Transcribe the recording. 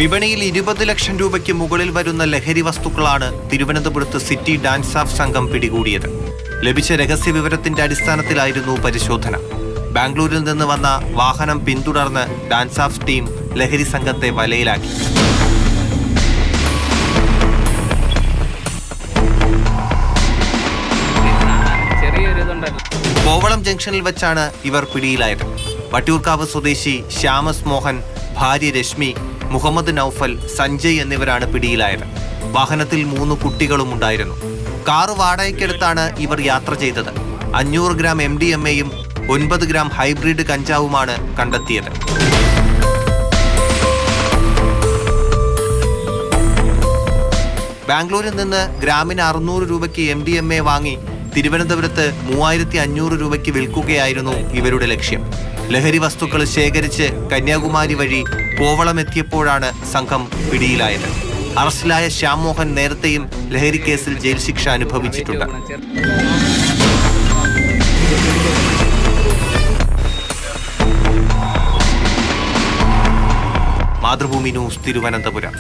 വിപണിയിൽ 20 ലക്ഷം രൂപയ്ക്ക് മുകളിൽ വരുന്ന ലഹരി വസ്തുക്കളാണ് തിരുവനന്തപുരത്ത് സിറ്റി ഡാൻസ് ഓഫ് സംഘം പിടികൂടിയത്. ലഭിച്ച രഹസ്യ വിവരത്തിന്റെ അടിസ്ഥാനത്തിലായിരുന്നു പരിശോധന. ബാംഗ്ലൂരിൽ നിന്ന് വന്ന വാഹനം പിന്തുടർന്ന് ഡാൻസ് ഓഫ് ടീം ലഹരി സംഘത്തെ വലയിലാക്കി. കോവളം ജംഗ്ഷനിൽ വെച്ചാണ് ഇവർ പിടിയിലായത്. വട്ടിയൂർക്കാവ് സ്വദേശി ശ്യാമസ് മോഹൻ, ഭാര്യ രശ്മി, മുഹമ്മദ് നൌഫൽ, സഞ്ജയ് എന്നിവരാണ് പിടിയിലായത്. വാഹനത്തിൽ 3 കുട്ടികളും ഉണ്ടായിരുന്നു. കാറ് വാടകയ്ക്കെടുത്താണ് ഇവർ യാത്ര ചെയ്തത്. 500 ഗ്രാം MDMAയും 9 ഗ്രാം ഹൈബ്രിഡ് കഞ്ചാവുമാണ് കണ്ടെത്തിയത്. ബാംഗ്ലൂരിൽ നിന്ന് ഗ്രാമിന് 600 രൂപയ്ക്ക് MDMA വാങ്ങി തിരുവനന്തപുരത്ത് 3500 രൂപയ്ക്ക് വിൽക്കുകയായിരുന്നു ഇവരുടെ ലക്ഷ്യം. ലഹരി വസ്തുക്കൾ ശേഖരിച്ച് കന്യാകുമാരി വഴി കോവളം എത്തിയപ്പോഴാണ് സംഘം പിടിയിലായത്. അറസ്റ്റിലായ ശ്യാം മോഹൻ നേരത്തെയും ലഹരി കേസിൽ ജയിൽ ശിക്ഷ അനുഭവിച്ചിട്ടുണ്ട്. മാതൃഭൂമി ന്യൂസ്, തിരുവനന്തപുരം.